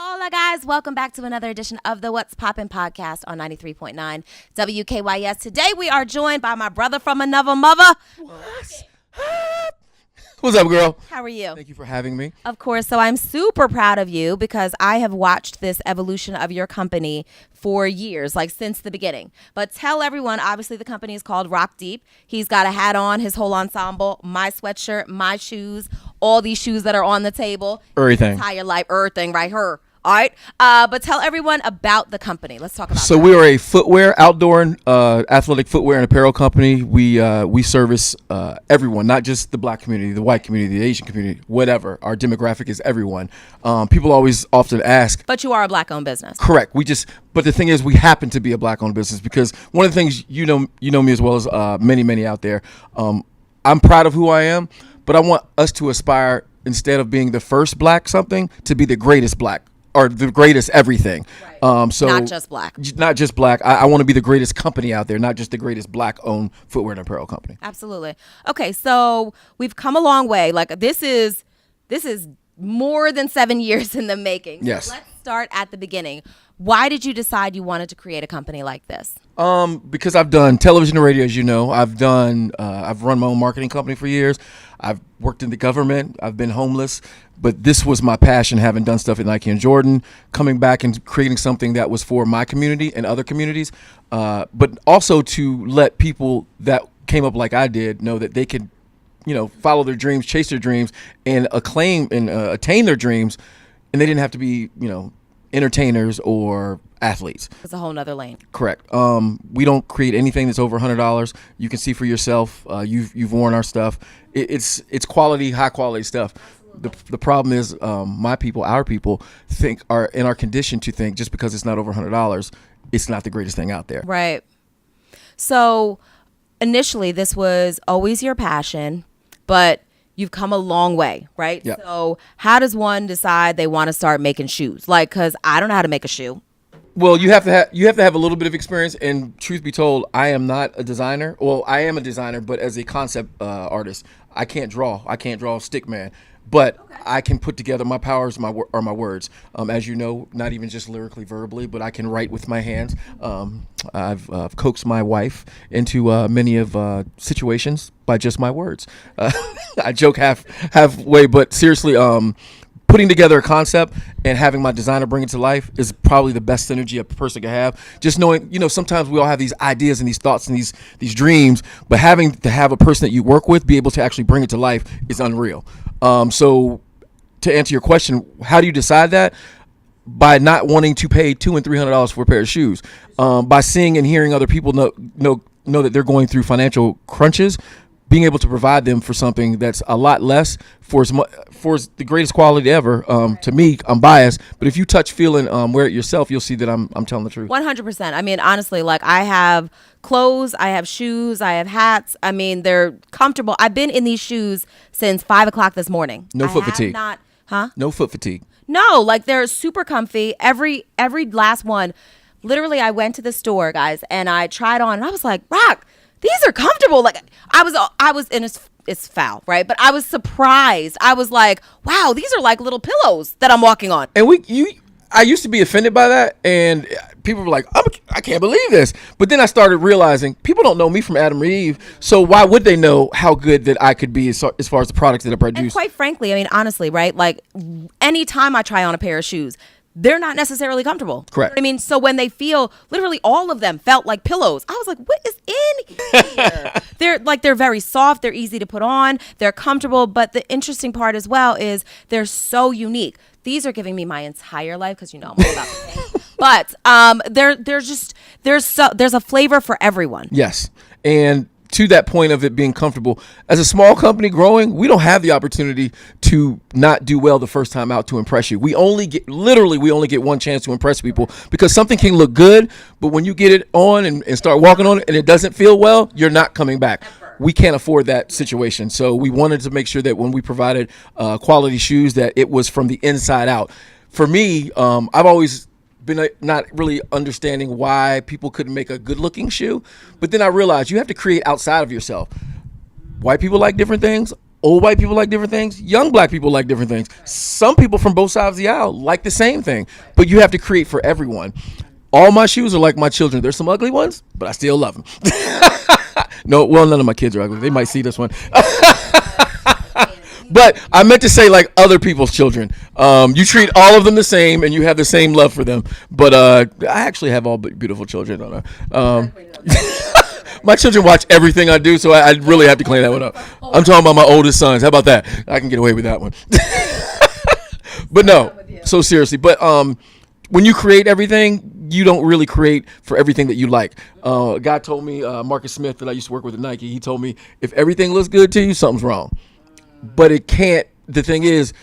Hola, guys. Welcome back to another edition of the What's Poppin' podcast on 93.9 WKYS. Today, we are joined by my brother from another mother. What's up, girl? How are you? Thank you for having me. Of course. So I'm super proud of you because I have watched this evolution of your company for years, like since the beginning. But tell everyone, obviously the company is called Rockdeep. He's got a hat on, his whole ensemble, my sweatshirt, my shoes, all these shoes that are on the table. Everything. Entire life, everything, right? Her. All right. But tell everyone about the company. Let's talk about So that. we are a footwear, outdoor athletic footwear and apparel company. We service everyone, not just the black community, the white community, the Asian community, whatever. Our demographic is everyone. People always often ask. But you are a black-owned business. Correct. But the thing is, we happen to be a black-owned business because one of the things you know me as well as many out there. I'm proud of who I am, but I want us to aspire, instead of being the first black something, to be the greatest black. Or the greatest everything. Right. So not just black. Not just black. I want to be the greatest company out there, not just the greatest black-owned footwear and apparel company. Absolutely. Okay, so we've come a long way. Like this is more than 7 years in the making. So Yes. let's start at the beginning. Why did you decide you wanted to create a company like this? Because I've done television and radio, as you know. I've run my own marketing company for years. I've worked in the government. I've been homeless. But this was my passion, having done stuff at Nike and Jordan, coming back and creating something that was for my community and other communities, but also to let people that came up like I did know that they could, follow their dreams, chase their dreams, and attain their dreams, and they didn't have to be, entertainers or athletes. It's a whole nother lane. Correct. We don't create anything that's over $100. You can see for yourself. You've worn our stuff. It's quality, high quality stuff. The problem is our people are in our condition to think just because it's not over $100, it's not the greatest thing out there. Right. So initially this was always your passion, but you've come a long way, right? Yeah. So how does one decide they want to start making shoes? Like, because I don't know how to make a shoe. Well, you have to have a little bit of experience, and truth be told, I am not a designer. Well, I am a designer, but as a concept artist, I can't draw. I can't draw stick man. But okay. I can put together my powers are my words. As you know, not even just lyrically, verbally, but I can write with my hands. I've coaxed my wife into many of situations by just my words. I joke halfway, but seriously, putting together a concept and having my designer bring it to life is probably the best synergy a person can have. Just knowing, sometimes we all have these ideas and these thoughts and these dreams, but having to have a person that you work with be able to actually bring it to life is unreal. So to answer your question, how do you decide that? By not wanting to pay $200 and $300 for a pair of shoes. By seeing and hearing other people know that they're going through financial crunches, being able to provide them for something that's a lot less for the greatest quality ever. To me, I'm biased, but if you touch, feel, and wear it yourself, you'll see that I'm telling the truth. 100%. I mean, honestly, like I have clothes, I have shoes, I have hats. I mean, they're comfortable. I've been in these shoes since 5 o'clock this morning. No foot fatigue. No foot fatigue. No, like they're super comfy. Every last one. Literally, I went to the store, guys, and I tried on, and I was like, Rock, these are comfortable. Like I was, and it's foul, right? But I was surprised. I was like, wow, these are like little pillows that I'm walking on. And I used to be offended by that, and people were like, I can't believe this. But then I started realizing people don't know me from Adam or Eve, so why would they know how good that I could be as far as the products that I produce? And quite frankly, I mean, honestly, right? Like anytime I try on a pair of shoes, they're not necessarily comfortable. Correct. You know what I mean? So when they feel, literally all of them felt like pillows. I was like, what is in here? They're very soft. They're easy to put on. They're comfortable. But the interesting part as well is they're so unique. These are giving me my entire life because, I'm all about the But there's a flavor for everyone. Yes. And to that point of it being comfortable, as a small company growing, we don't have the opportunity to not do well the first time out to impress you. We only get one chance to impress people, because something can look good, but when you get it on and start walking on it and it doesn't feel well, you're not coming back. We can't afford that situation. So we wanted to make sure that when we provided quality shoes, that it was from the inside out. For me, I've always been not really understanding why people couldn't make a good-looking shoe. But then I realized you have to create outside of yourself. White people like different things. Old white people like different things. Young black people like different things. Some people from both sides of the aisle like the same thing. But you have to create for everyone. All my shoes are like my children. There's some ugly ones, but I still love them. No, well, none of my kids are ugly. They might see this one. But I meant to say like other people's children. You treat all of them the same, and you have the same love for them. But I actually have all beautiful children. Don't I? My children watch everything I do, so I really have to clean that one up. I'm talking about my oldest sons. How about that? I can get away with that one. But no, so seriously. But when you create everything, you don't really create for everything that you like. A guy told me, Marcus Smith, that I used to work with at Nike, he told me, if everything looks good to you, something's wrong. But it can't. The thing is,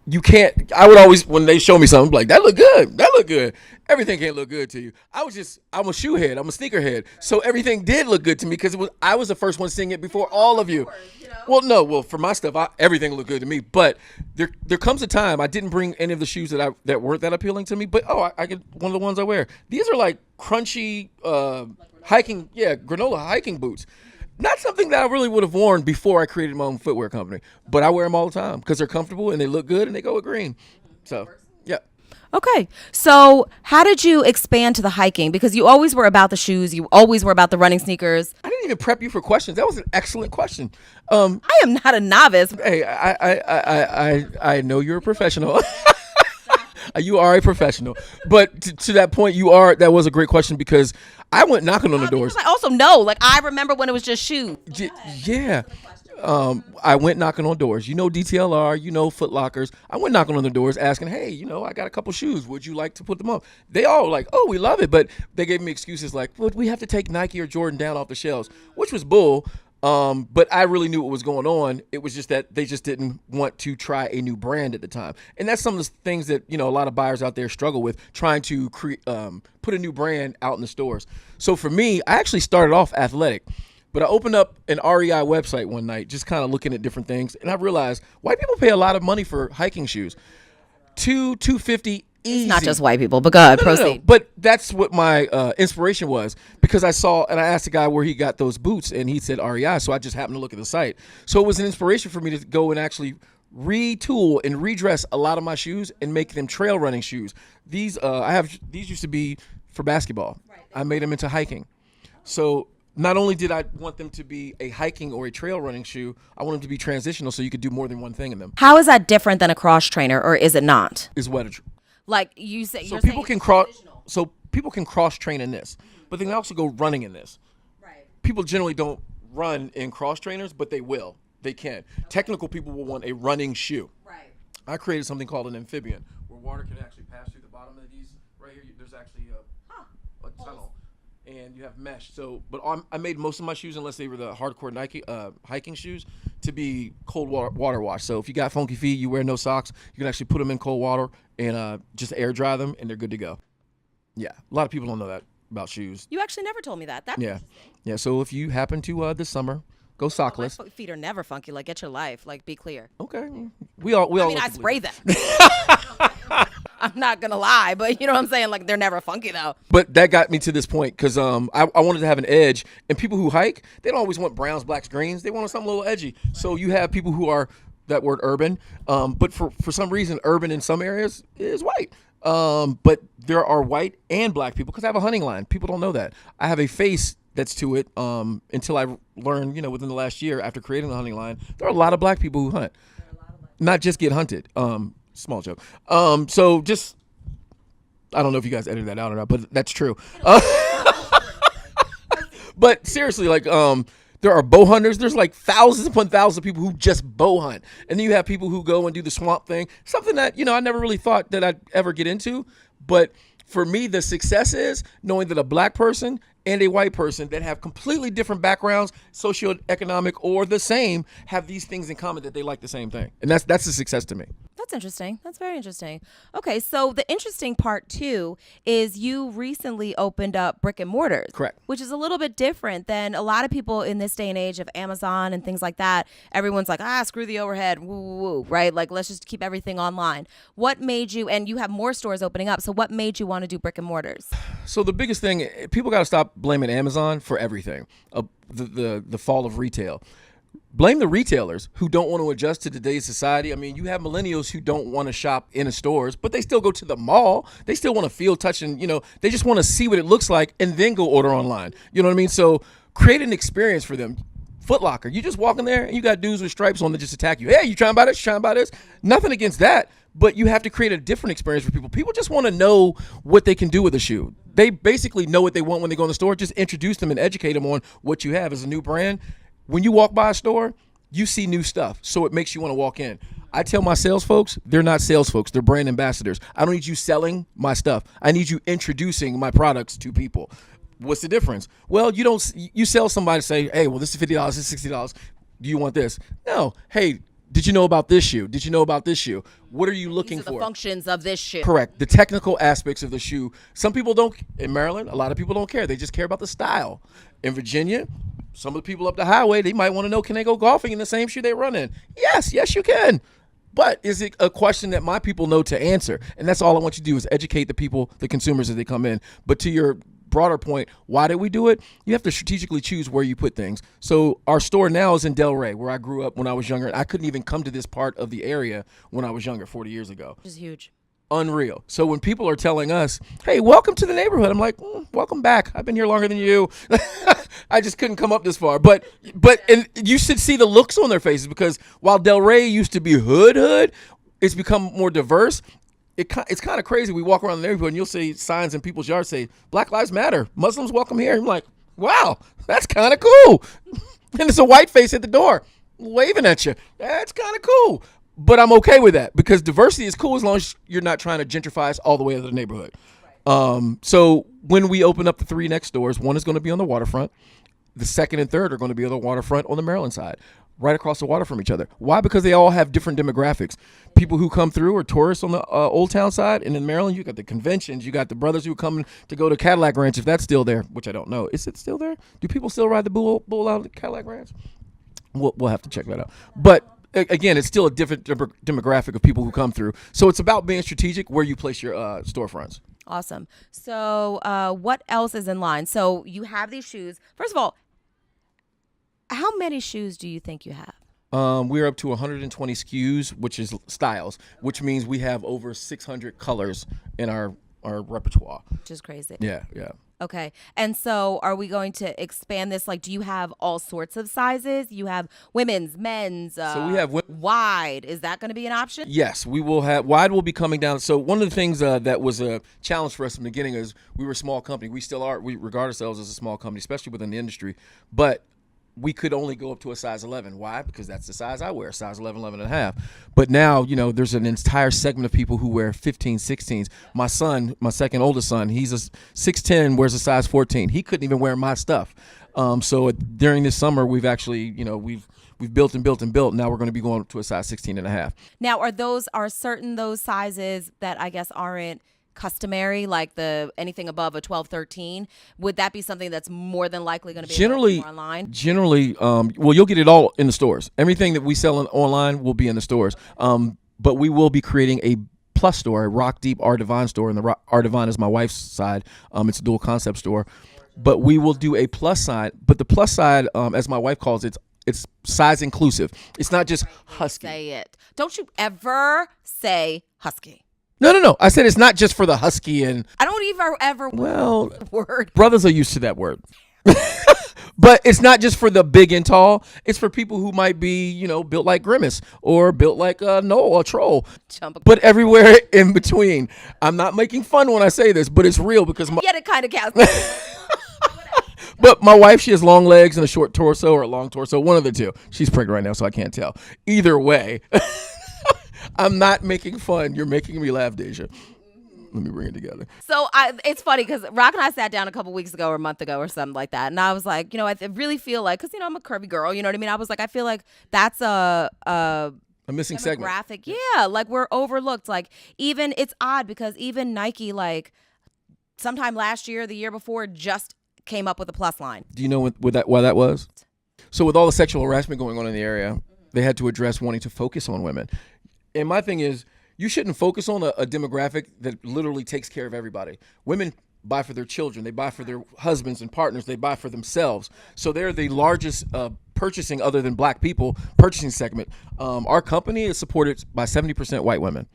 you can't. I would always, when they show me something, like, that look good. That look good. Everything can't look good to you. I'm a shoe head. I'm a sneaker head. So everything did look good to me because I was the first one seeing it before all of you. Well, for my stuff, everything looked good to me. But there comes a time, I didn't bring any of the shoes that weren't that appealing to me. But I get one of the ones I wear. These are like crunchy hiking, granola hiking boots. Not something that I really would have worn before I created my own footwear company, but I wear them all the time because they're comfortable and they look good and they go with green. So, yeah. Okay. So how did you expand to the hiking? Because you always were about the shoes. You always were about the running sneakers. I didn't even prep you for questions. That was an excellent question. I am not a novice. Hey, I know you're a professional. You are a professional. But to that point, that was a great question because I went knocking on the doors. I also know, like, I remember when it was just shoes. Yeah. I went knocking on doors. You know DTLR, you know Foot Lockers. I went knocking on the doors asking, hey, I got a couple shoes. Would you like to put them up? They all like, oh, we love it. But they gave me excuses like, well, we have to take Nike or Jordan down off the shelves, which was bull. But I really knew what was going on. It was just that they just didn't want to try a new brand at the time. And that's some of the things that, a lot of buyers out there struggle with, trying to put a new brand out in the stores. So for me, I actually started off athletic, but I opened up an REI website one night, just kind of looking at different things. And I realized white people pay a lot of money for hiking shoes. $250 easy. It's not just white people, but go ahead, proceed. No. But that's what my inspiration was, because I saw, and I asked the guy where he got those boots, and he said REI, so I just happened to look at the site. So it was an inspiration for me to go and actually retool and redress a lot of my shoes and make them trail running shoes. These used to be for basketball. Right. I made them into hiking. So not only did I want them to be a hiking or a trail running shoe, I want them to be transitional so you could do more than one thing in them. How is that different than a cross trainer, or is it not? Is what like you say. So people can cross train in this, but they can also go running in this. Right. People generally don't run in cross trainers, but they will. They can. Okay. Technical people will want a running shoe. Right. I created something called an amphibian, where water can actually pass through the bottom of these. Right here, there's actually a tunnel, and you have mesh. So, but I made most of my shoes, unless they were the hardcore Nike hiking shoes, to be cold water wash. So if you got funky feet, you wear no socks, you can actually put them in cold water and just air dry them, and they're good to go. Yeah, a lot of people don't know that about shoes. You actually never told me that. That's yeah. So if you happen to this summer go sockless, my feet are never funky. Like, get your life. Like, be clear. Okay, we all. I mean, I spray them. I'm not gonna lie, but you know what I'm saying. Like, they're never funky though. But that got me to this point because I wanted to have an edge, and people who hike, they don't always want browns, blacks, greens. They want something a little edgy. Right. So you have people who are that word urban, but for some reason, urban in some areas is white. But there are white and black people because I have a hunting line. People don't know that. I have a face that's to it. Until I learned, within the last year after creating the hunting line, there are a lot of black people who hunt, not just get hunted. Small joke. So just, I don't know if you guys edited that out or not, but that's true. But seriously, like, there are bow hunters. There's like thousands upon thousands of people who just bow hunt. And then you have people who go and do the swamp thing, something that, I never really thought that I'd ever get into. But for me, the success is knowing that a black person and a white person that have completely different backgrounds, socioeconomic or the same, have these things in common, that they like the same thing. And that's a success to me. That's interesting. That's very interesting. Okay, so the interesting part too is you recently opened up brick and mortars. Correct. Which is a little bit different than a lot of people in this day and age of Amazon and things like that. Everyone's like, screw the overhead, woo, woo, woo, right? Like, let's just keep everything online. What made you, and you have more stores opening up, so what made you want to do brick and mortars? So the biggest thing, people got to stop blaming Amazon for everything. The fall of retail. Blame the retailers who don't want to adjust to today's society. I mean, you have millennials who don't want to shop in the stores, but they still go to the mall. They still want to feel, touch, and, they just want to see what it looks like and then go order online. You know what I mean? So create an experience for them. Foot Locker, you just walk in there and you got dudes with stripes on that just attack you. Hey, you trying to buy this? You trying to buy this? Nothing against that, but you have to create a different experience for people. People just want to know what they can do with a shoe. They basically know what they want when they go in the store. Just introduce them and educate them on what you have as a new brand. When you walk by a store, you see new stuff, so it makes you want to walk in. I tell my sales folks, they're not sales folks, they're brand ambassadors. I don't need you selling my stuff. I need you introducing my products to people. What's the difference? Well, you sell somebody, say, hey, well, this is $50, this is $60. Do you want this? No. Hey, did you know about this shoe? Did you know about this shoe? What are you looking for? The functions of this shoe. Correct. The technical aspects of the shoe. Some people don't, in Maryland, a lot of people don't care. They just care about the style. In Virginia, some of the people up the highway, they might want to know, can they go golfing in the same shoe they run in? Yes, you can. But is it a question that my people know to answer? And that's all I want you to do is educate the people, the consumers as they come in. But to your broader point, why did we do it? You have to strategically choose where you put things. So our store now is in Delray, where I grew up when I was younger. I couldn't even come to this part of the area when I was younger, 40 years ago. Which is huge. Unreal. So when people are telling us, hey, welcome to the neighborhood, I'm like, welcome back. I've been here longer than you. I just couldn't come up this far. But and you should see the looks on their faces, because while Delray used to be hood, it's become more diverse. It's kind of crazy. We walk around the neighborhood and you'll see signs in people's yards say, Black Lives Matter, Muslims welcome here. I'm like, wow, that's kind of cool. And it's a white face at the door waving at you. That's kind of cool. But I'm okay with that, because diversity is cool as long as you're not trying to gentrify us all the way to the neighborhood. So when we open up the 3 next doors, one is going to be on the waterfront. The second and third are going to be on the waterfront on the Maryland side, right across the water from each other. Why? Because they all have different demographics. People who come through are tourists on the Old Town side, and in Maryland, you got the conventions. You got the brothers who come to go to Cadillac Ranch, if that's still there, which I don't know. Is it still there? Do people still ride the bull out at Cadillac Ranch? We'll have to check that out. But again, it's still a different demographic of people who come through. So it's about being strategic where you place your storefronts. Awesome. So what else is in line? So you have these shoes. First of all, how many shoes do you think you have? We're up to 120 SKUs, which is styles, which means we have over 600 colors in our repertoire. Which is crazy. Yeah. Okay. And so are we going to expand this? Like, do you have all sorts of sizes? You have women's, men's, so we have wide. Is that going to be an option? Yes, we will have wide will be coming down. So one of the things that was a challenge for us in the beginning is we were a small company. We still are. We regard ourselves as a small company, especially within the industry. But we could only go up to a size 11. Why? Because that's the size I wear, size 11, 11 and a half. But now, there's an entire segment of people who wear 15, 16s. My son, my second oldest son, he's a 6'10", wears a size 14. He couldn't even wear my stuff. So during this summer, we've actually, we've built and built and built. Now we're going to be going up to a size 16 and a half. Now, are certain those sizes that I guess aren't customary, like anything above a 12, 13, would that be something that's more than likely going to be more online? Generally, well, you'll get it all in the stores. Everything that we sell online will be in the stores. But we will be creating a plus store, a Rockdeep Art Divine store, and the Art Divine is my wife's side. It's a dual concept store. But we will do a plus side. But the plus side, as my wife calls it, it's size inclusive. It's not just husky. Say it. Don't you ever say husky. No. I said it's not just for the husky and... I don't even ever word. Brothers are used to that word. But it's not just for the big and tall. It's for people who might be, built like Grimace or built like Noel, a troll. But everywhere in between. I'm not making fun when I say this, but it's real because... Yeah, it kind of counts. But my wife, she has long legs and a short torso or a long torso. One of the two. She's pregnant right now, so I can't tell. Either way... I'm not making fun. You're making me laugh, Deja. Let me bring it together. So it's funny because Rock and I sat down a couple weeks ago or a month ago or something like that. And I was like, I really feel like, because, I'm a curvy girl, you know what I mean? I was like, I feel like that's a missing segment. Yeah, like we're overlooked. Like even, it's odd because even Nike, like sometime last year, the year before, just came up with a plus line. Do you know why that was? So with all the sexual harassment going on in the area, they had to address wanting to focus on women. And my thing is, you shouldn't focus on a demographic that literally takes care of everybody. Women buy for their children. They buy for their husbands and partners. They buy for themselves. So they're the largest purchasing other than black people purchasing segment. Our company is supported by 70% white women.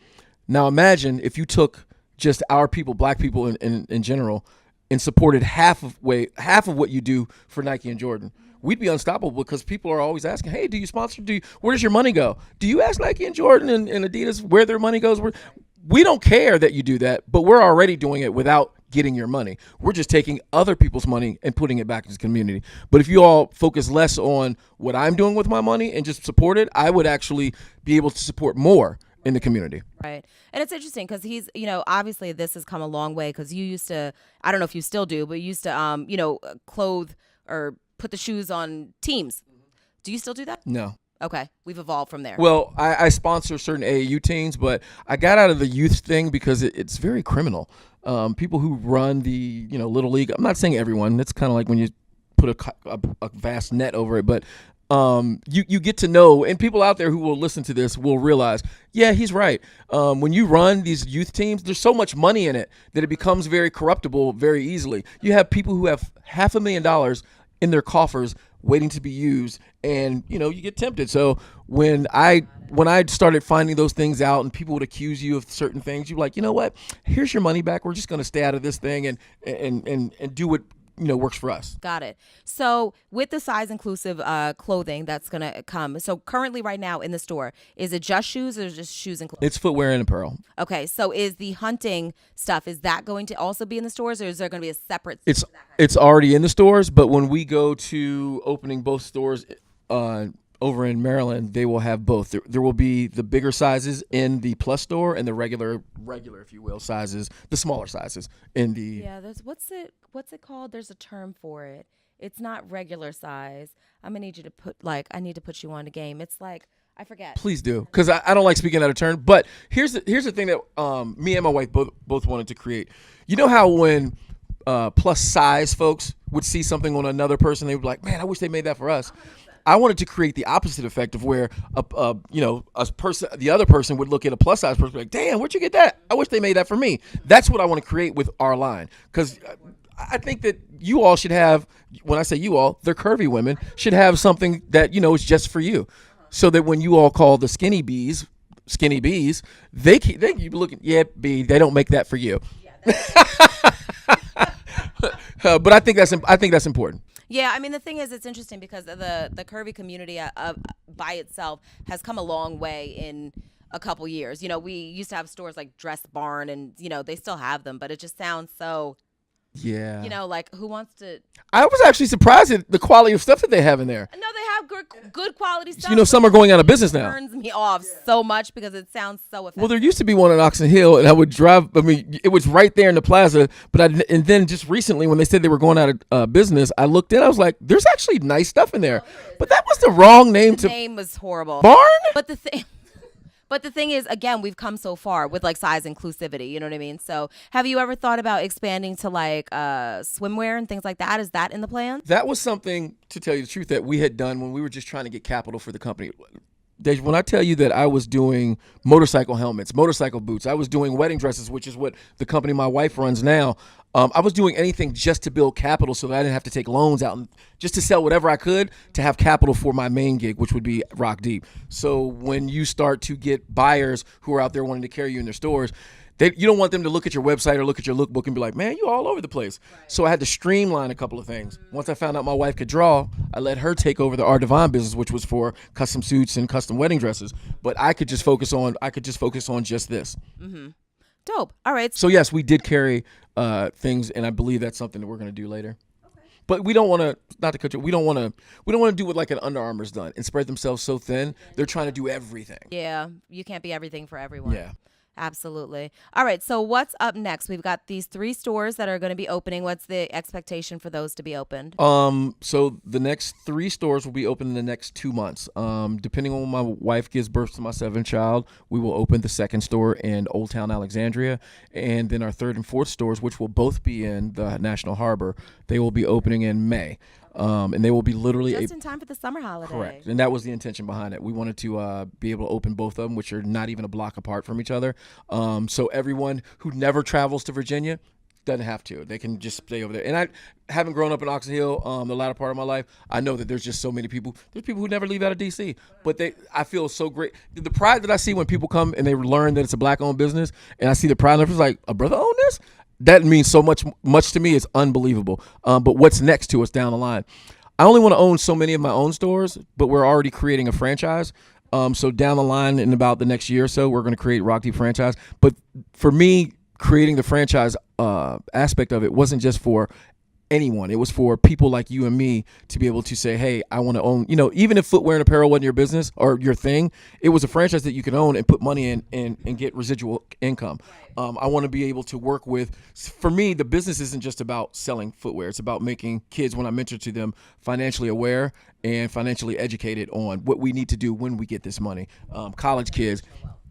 Now imagine if you took just our people, black people in general, and supported half of what you do for Nike and Jordan. We'd be unstoppable because people are always asking, hey, do you sponsor? Where does your money go? Do you ask Nike and Jordan and Adidas where their money goes? We don't care that you do that, but we're already doing it without getting your money. We're just taking other people's money and putting it back into the community. But if you all focus less on what I'm doing with my money and just support it, I would actually be able to support more in the community. Right. And it's interesting because he's, obviously this has come a long way because you used to, I don't know if you still do, but you used to, clothe or put the shoes on teams. Do you still do that? No. Okay. We've evolved from there. Well, I sponsor certain AAU teams, but I got out of the youth thing because it's very criminal. People who run the, Little League, I'm not saying everyone. It's kind of like when you put a vast net over it, but you get to know, and people out there who will listen to this will realize, yeah, he's right. When you run these youth teams, there's so much money in it that it becomes very corruptible very easily. You have people who have $500,000 in their coffers waiting to be used, and you get tempted. So when I started finding those things out and people would accuse you of certain things, you're like, you know what, here's your money back. We're just going to stay out of this thing and do what works for us. Got it. So with the size inclusive clothing that's going to come, so currently right now in the store, is it just shoes or just shoes and clothing? It's footwear and apparel. Okay. So is the hunting stuff, is that going to also be in the stores, or is there going to be a separate? It's already in the stores, but when we go to opening both stores over in Maryland, they will have both. There will be the bigger sizes in the Plus store and the regular, if you will, sizes, the smaller sizes in the. Yeah, there's what's it called? There's a term for it. It's not regular size. I'm gonna need you to I need to put you on a game. It's like, I forget. Please do, because I don't like speaking out of turn. But here's the thing that me and my wife both wanted to create. You know how when plus size folks would see something on another person, they would be like, man, I wish they made that for us. I wanted to create the opposite effect of where the other person would look at a plus size person and be like, damn, where'd you get that? I wish they made that for me. That's what I want to create with our line, because I think that you all should have, when I say you all, they're curvy women, should have something that is just for you, so that when you all call the skinny bees, they keep looking, yeah, B, they don't make that for you. But I think that's important. Yeah, I mean, the thing is, it's interesting because the curvy community by itself has come a long way in a couple years. We used to have stores like Dress Barn, and they still have them, but it just sounds so. Yeah. Like, who wants to? I was actually surprised at the quality of stuff that they have in there. No, they have good quality stuff. Some are going out of business now. It turns me off so much because it sounds so offensive. Well, there used to be one in Oxon Hill, and I would drive. I mean, it was right there in the plaza. And then just recently, when they said they were going out of business, I looked in. I was like, "There's actually nice stuff in there," but that was the wrong name. The name was horrible. Barn. But the thing is, again, we've come so far with like size inclusivity. You know what I mean? So have you ever thought about expanding to like swimwear and things like that? Is that in the plan? That was something, to tell you the truth, that we had done when we were just trying to get capital for the company. Deja, when I tell you that I was doing motorcycle helmets, motorcycle boots, I was doing wedding dresses, which is what the company my wife runs now. I was doing anything just to build capital so that I didn't have to take loans out, and just to sell whatever I could to have capital for my main gig, which would be Rockdeep. So when you start to get buyers who are out there wanting to carry you in their stores, you don't want them to look at your website or look at your lookbook and be like, man, you all over the place. Right. So I had to streamline a couple of things. Once I found out my wife could draw, I let her take over the Art Divine business, which was for custom suits and custom wedding dresses. But I could just focus on just this. Mm-hmm. Dope. All right. So yes, we did carry things, and I believe that's something that we're going to do later. Okay. But we don't want to, not to cut you, we don't want to do what like an Under Armour's done and spread themselves so thin. They're trying to do everything. Yeah, you can't be everything for everyone. Yeah. Absolutely. All right. So what's up next? We've got these 3 stores that are going to be opening. What's the expectation for those to be opened? So the next 3 stores will be open in the next 2 months. Depending on when my wife gives birth to my 7th child, we will open the 2nd store in Old Town Alexandria, and then our 3rd and 4th stores, which will both be in the National Harbor, they will be opening in May. And they will be literally just in time for the summer holiday. Correct, and that was the intention behind it. We wanted to be able to open both of them, which are not even a block apart from each other. So everyone who never travels to Virginia, doesn't have to. They can just stay over there. And I, having grown up in Oxon Hill, the latter part of my life, I know that there's just so many people. There's people who never leave out of DC, but I feel so great. The pride that I see when people come and they learn that it's a black-owned business, and I see the pride, and it's like, a brother owned this? That means so much to me. It's unbelievable. But what's next to us down the line? I only want to own so many of my own stores, but we're already creating a franchise. So down the line, in about the next year or so, we're going to create Rockdeep franchise. But for me, creating the franchise aspect of it wasn't just for anyone. It was for people like you and me to be able to say, hey, I want to own, even if footwear and apparel wasn't your business or your thing, it was a franchise that you could own and put money in and get residual income. I want to be able to work with, for me, the business isn't just about selling footwear. It's about making kids, when I mentor to them, financially aware and financially educated on what we need to do when we get this money. College kids,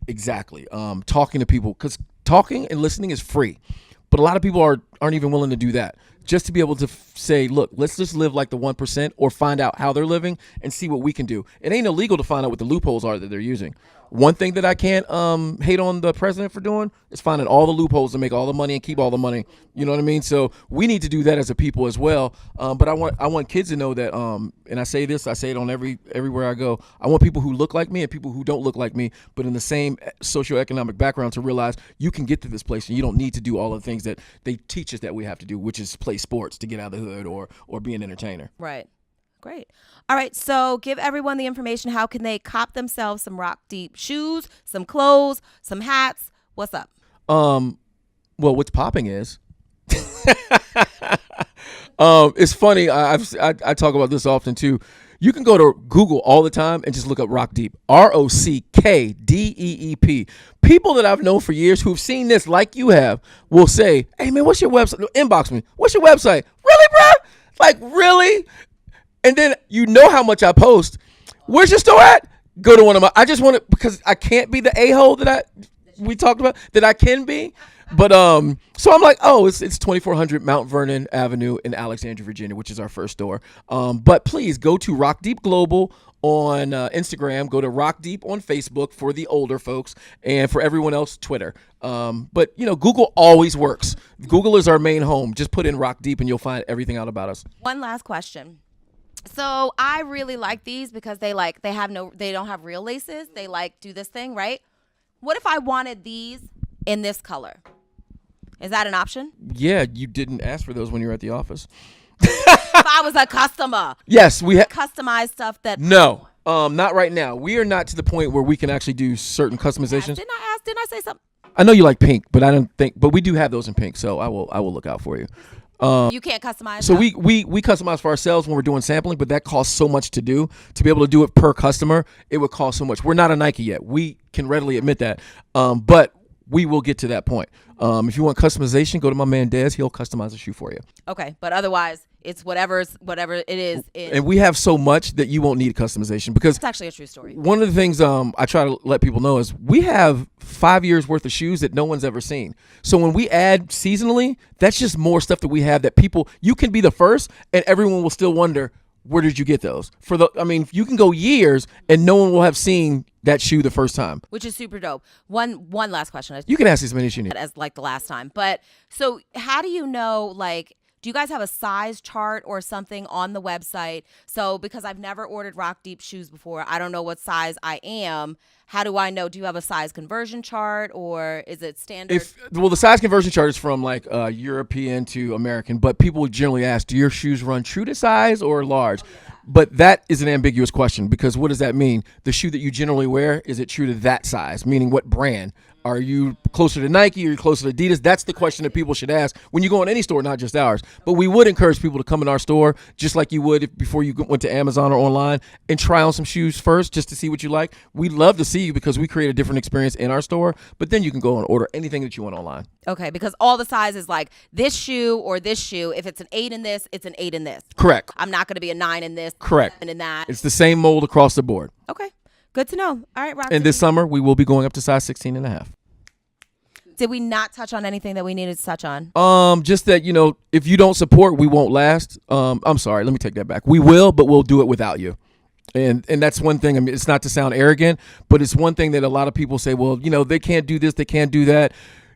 exactly. Talking to people, because talking and listening is free. But a lot of people aren't even willing to do that. Just to be able to say, look, let's just live like the 1% or find out how they're living and see what we can do. It ain't illegal to find out what the loopholes are that they're using. One thing that I can't hate on the president for doing is finding all the loopholes to make all the money and keep all the money. You know what I mean? So we need to do that as a people as well. But I want kids to know that, and I say it on everywhere I go. I want people who look like me and people who don't look like me, but in the same socioeconomic background, to realize you can get to this place and you don't need to do all the things that they teach us that we have to do, which is play sports to get out of the hood or be an entertainer. Right. Great. All right. So give everyone the information. How can they cop themselves some Rockdeep shoes, some clothes, some hats? What's up? Well, what's popping is, it's funny. I talk about this often too. You can go to Google all the time and just look up Rockdeep, ROCKDEEP. People that I've known for years who've seen this, like you have, will say, "Hey man, what's your website?" Inbox me. What's your website? Really, bro? Like, really? And then how much I post. Where's your store at? Go to one of my. I just want to, because I can't be the a-hole that we talked about that I can be. But so I'm like, oh, it's 2400 Mount Vernon Avenue in Alexandria, Virginia, which is our first store. But please go to Rockdeep Global on Instagram. Go to Rockdeep on Facebook for the older folks, and for everyone else, Twitter. But Google always works. Google is our main home. Just put in Rockdeep and you'll find everything out about us. One last question. So I really like these because they don't have real laces. They do this thing, right? What if I wanted these in this color? Is that an option? Yeah, you didn't ask for those when you were at the office. If I was a customer. Yes, we have customized stuff that. No, not right now. We are not to the point where we can actually do certain customizations. Didn't I say something? I know you like pink, but but we do have those in pink, so I will look out for you. You can't customize. So we customize for ourselves when we're doing sampling, but that costs so much to do. To be able to do it per customer, it would cost so much. We're not a Nike yet. We can readily admit that. But we will get to that point. If you want customization, go to my man Deja. He'll customize a shoe for you. Okay, but otherwise, it's whatever it is. And we have so much that you won't need customization, because it's actually a true story. One of the things I try to let people know is we have 5 years worth of shoes that no one's ever seen. So when we add seasonally, that's just more stuff that we have that you can be the first and everyone will still wonder, where did you get those? You can go years and no one will have seen that shoe the first time. Which is super dope. One last question. You can ask as many as you need. As the last time. But so how do you know, do you guys have a size chart or something on the website? So because I've never ordered Rockdeep shoes before, I don't know what size I am. How do I know? Do you have a size conversion chart, or is it standard? The size conversion chart is from European to American, but people would generally ask, do your shoes run true to size or large? But that is an ambiguous question, because what does that mean? The shoe that you generally wear, is it true to that size? Meaning what brand? Are you closer to Nike? Are you closer to Adidas? That's the question that people should ask when you go in any store, not just ours. But we would encourage people to come in our store, just like you would before you went to Amazon or online, and try on some shoes first just to see what you like. We'd love to see you, because we create a different experience in our store, but then you can go and order anything that you want online. Okay, because all the sizes, like this shoe or this shoe, if it's an 8 in this, it's an 8 in this. Correct. I'm not going to be a 9 in this. Correct. And in that. It's the same mold across the board. Okay, good to know. All right, Roxy. And this summer, we will be going up to size 16 and a half. Did we not touch on anything that we needed to touch on? Just that, if you don't support, we won't last. I'm sorry, let me take that back. We will, but we'll do it without you. And that's one thing. It's not to sound arrogant, but it's one thing that a lot of people say, well, they can't do this, they can't do that.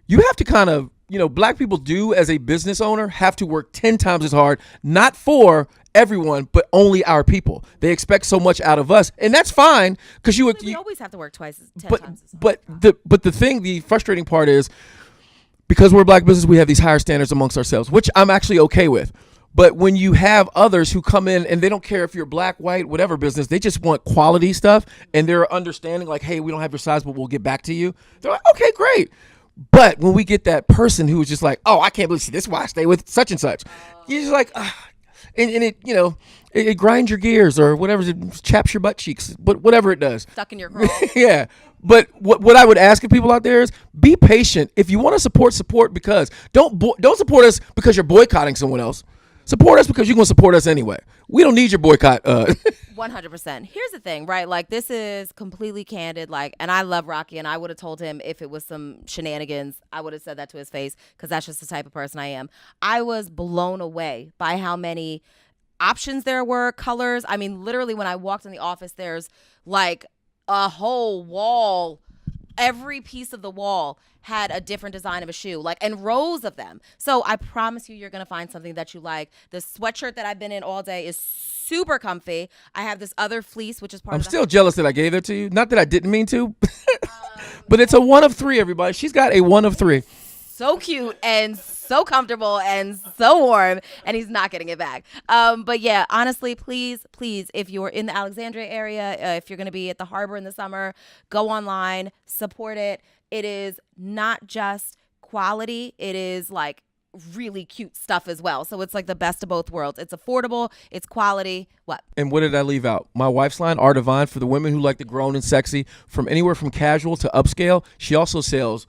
You have to kind of black people do as a business owner have to work 10 times as hard, not for everyone, but only our people. They expect so much out of us, and that's fine because We always have to work 10 times as hard. But the frustrating part is because we're a black business, we have these higher standards amongst ourselves, which I'm actually okay with. But when you have others who come in and they don't care if you're black, white, whatever business, they just want quality stuff, and they're understanding like, hey, we don't have your size, but we'll get back to you. They're like, okay, great. But when we get that person who's just like, oh, I can't believe this is why I stay with such and such, you're just like, and it it grinds your gears or whatever, it chaps your butt cheeks, but whatever it does. Stuck in your crawl. Yeah. But what I would ask of people out there is be patient. If you want to support because don't support us because you're boycotting someone else. Support us because you're going to support us anyway. We don't need your boycott. 100%. Here's the thing, right? Like, this is completely candid. Like, and I love Rocky, and I would have told him if it was some shenanigans, I would have said that to his face because that's just the type of person I am. I was blown away by how many options there were, colors. I mean, literally, when I walked in the office, there's like a whole wall. Every piece of the wall had a different design of a shoe, like, and rows of them. So I promise you're going to find something that you like. The sweatshirt that I've been in all day is super comfy. I have this other fleece, which is part I'm of the still jealous that I gave that to you. Not that I didn't mean to, but it's a 1 of 3, everybody. She's got a 1 of 3. So cute and so comfortable and so warm, and he's not getting it back. But yeah, honestly, please, if you're in the Alexandria area, if you're going to be at the harbor in the summer, go online, support it. It is not just quality. It is like really cute stuff as well. So it's like the best of both worlds. It's affordable. It's quality. What? And what did I leave out? My wife's line, Art Divine, for the women who like the grown and sexy, from anywhere from casual to upscale. She also sells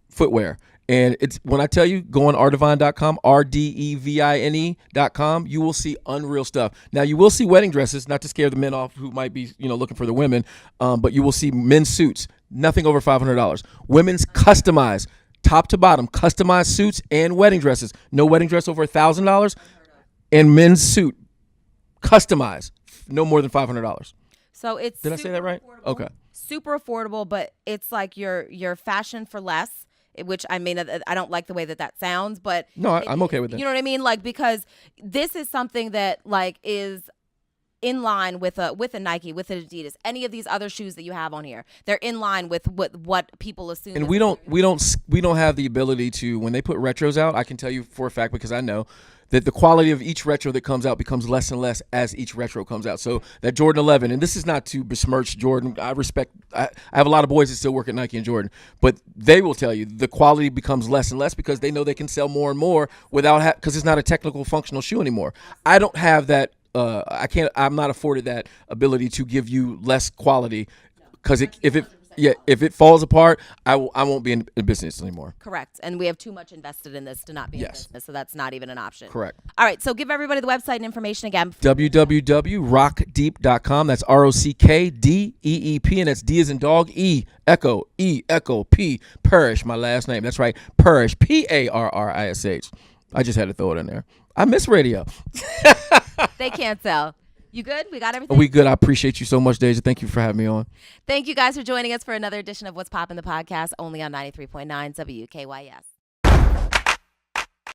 footwear. And it's when I tell you, go on rdevine.com, rdevine.com, you will see unreal stuff. Now, you will see wedding dresses, not to scare the men off who might be, looking for the women, but you will see men's suits, nothing over $500. Women's customized, top to bottom, customized suits and wedding dresses. No wedding dress over $1,000, and men's suit, customized, no more than $500. So it's Did I say that right? Okay. Super affordable, but it's like your fashion for less. Which, I mean, I don't like the way that sounds, but no, I'm okay with that. You know what I mean? Like, because this is something that like is in line with a Nike, with an Adidas, any of these other shoes that you have on here. They're in line with what people assume. And we don't have the ability to, when they put retros out, I can tell you for a fact because I know that the quality of each retro that comes out becomes less and less as each retro comes out. So that Jordan 11, and this is not to besmirch Jordan. I have a lot of boys that still work at Nike and Jordan, but they will tell you the quality becomes less and less because they know they can sell more and more without because it's not a technical functional shoe anymore. I don't have that. I'm not afforded that ability to give you less quality because if it falls apart, I won't be in business anymore. Correct. And we have too much invested in this to not be in business, so that's not even an option. Correct. All right, so give everybody the website and information again. www.rockdeep.com. That's ROCKDEEP, and that's D as in dog, E, Echo, P, Parish, my last name. That's right, Parish, Parrish. I just had to throw it in there. I miss radio. They can't tell. You good? We got everything? We good. I appreciate you so much, Deja. Thank you for having me on. Thank you guys for joining us for another edition of What's Poppin' the Podcast, only on 93.9 WKYS.